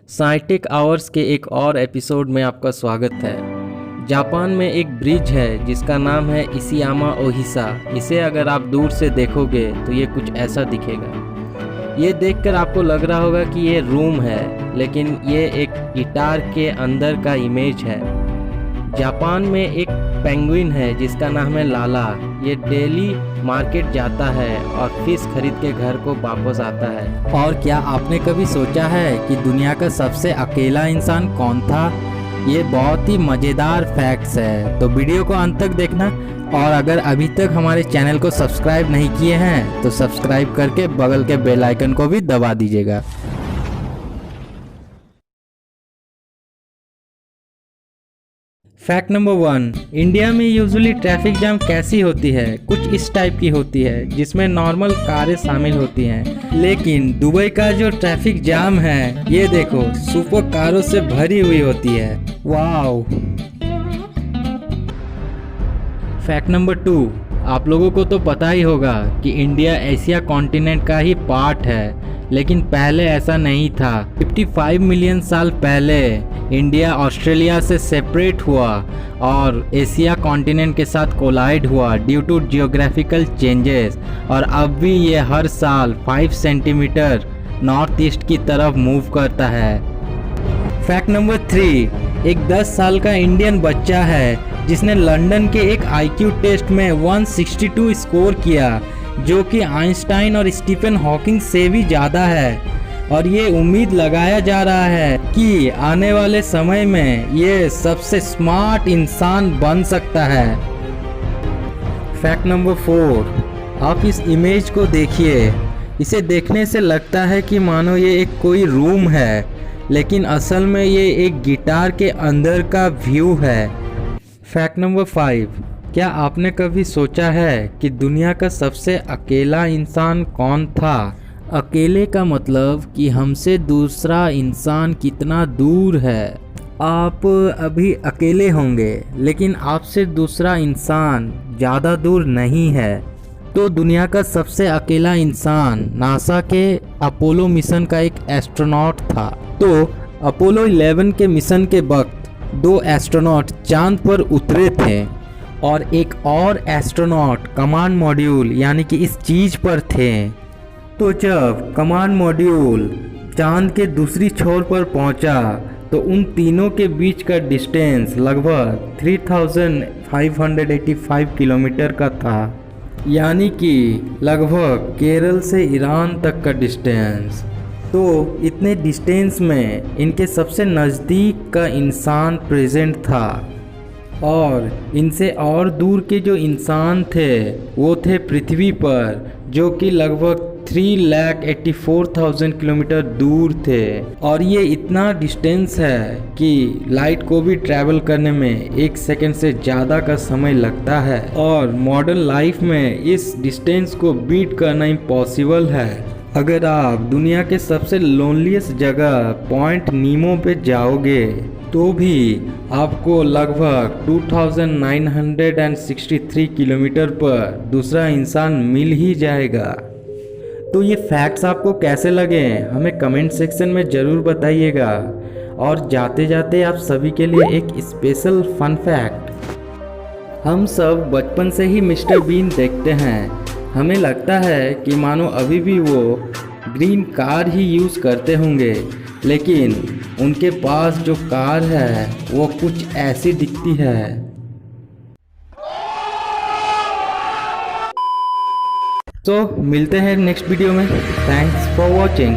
साइंटिक hours के एक और एपिसोड में आपका स्वागत है। जापान में एक ब्रिज है जिसका नाम है इशियामा ओहिसा। इसे अगर आप दूर से देखोगे तो ये कुछ ऐसा दिखेगा। ये देखकर आपको लग रहा होगा कि ये रूम है, लेकिन ये एक गिटार के अंदर का इमेज है। जापान में एक पेंगुइन है जिसका नाम है लाला। ये डेली मार्केट जाता है और फिश खरीद के घर को वापस आता है। और क्या आपने कभी सोचा है कि दुनिया का सबसे अकेला इंसान कौन था? ये बहुत ही मज़ेदार फैक्ट्स है, तो वीडियो को अंत तक देखना। और अगर अभी तक हमारे चैनल को सब्सक्राइब नहीं किए हैं तो सब्सक्राइब करके बगल के बेल आइकन को भी दबा दीजिएगा। फैक्ट नंबर 1, इंडिया में यूजुअली ट्रैफिक जाम कैसी होती है? कुछ इस टाइप की होती है जिसमें नॉर्मल कारें शामिल होती हैं, लेकिन दुबई का जो ट्रैफिक जाम है ये देखो सुपर कारों से भरी हुई होती है। वाओ। फैक्ट नंबर 2, आप लोगों को तो पता ही होगा कि इंडिया एशिया कॉन्टिनेंट का ही पार्ट है, लेकिन पहले ऐसा नहीं था। 55 मिलियन साल पहले इंडिया ऑस्ट्रेलिया से सेपरेट हुआ और एशिया कॉन्टिनेंट के साथ कोलाइड हुआ ड्यू टू जियोग्राफिकल चेंजेस, और अब भी ये हर साल 5 सेंटीमीटर नॉर्थ ईस्ट की तरफ मूव करता है। फैक्ट नंबर 3, एक 10 साल का इंडियन बच्चा है जिसने लंदन के एक आईक्यू टेस्ट में 162 स्कोर किया, जो कि आइंस्टाइन और स्टीफन हॉकिंग से भी ज़्यादा है। और ये उम्मीद लगाया जा रहा है कि आने वाले समय में ये सबसे स्मार्ट इंसान बन सकता है। फैक्ट नंबर 4, आप इस इमेज को देखिए। इसे देखने से लगता है कि मानो ये एक कोई रूम है, लेकिन असल में ये एक गिटार के अंदर का व्यू है। फैक्ट नंबर 5, क्या आपने कभी सोचा है कि दुनिया का सबसे अकेला इंसान कौन था? अकेले का मतलब कि हमसे दूसरा इंसान कितना दूर है। आप अभी अकेले होंगे, लेकिन आपसे दूसरा इंसान ज़्यादा दूर नहीं है। तो दुनिया का सबसे अकेला इंसान नासा के अपोलो मिशन का एक एस्ट्रोनॉट था। तो अपोलो 11 के मिशन के वक्त 2 एस्ट्रोनॉट चांद पर उतरे थे और एक और एस्ट्रोनॉट कमांड मॉड्यूल यानी कि इस चीज़ पर थे। तो जब कमांड मॉड्यूल चांद के दूसरी छोर पर पहुंचा तो उन तीनों के बीच का डिस्टेंस लगभग 3585 किलोमीटर का था, यानी कि लगभग केरल से ईरान तक का डिस्टेंस। तो इतने डिस्टेंस में इनके सबसे नज़दीक का इंसान प्रेजेंट था, और इनसे और दूर के जो इंसान थे वो थे पृथ्वी पर, जो कि लगभग 3,84,000 किलोमीटर दूर थे। और ये इतना डिस्टेंस है कि लाइट को भी ट्रैवल करने में 1 सेकंड से ज़्यादा का समय लगता है, और मॉडर्न लाइफ में इस डिस्टेंस को बीट करना इम्पॉसिबल है। अगर आप दुनिया के सबसे लोनलीस्ट जगह पॉइंट नीमो पे जाओगे तो भी आपको लगभग 2963 किलोमीटर पर दूसरा इंसान मिल ही जाएगा। तो ये फैक्ट्स आपको कैसे लगे हमें कमेंट सेक्शन में ज़रूर बताइएगा। और जाते जाते आप सभी के लिए एक स्पेशल फन फैक्ट, हम सब बचपन से ही मिस्टर बीन देखते हैं। हमें लगता है कि मानो अभी भी वो ग्रीन कार ही यूज़ करते होंगे, लेकिन उनके पास जो कार है वो कुछ ऐसी दिखती है। तो मिलते हैं नेक्स्ट वीडियो में। Thanks for watching.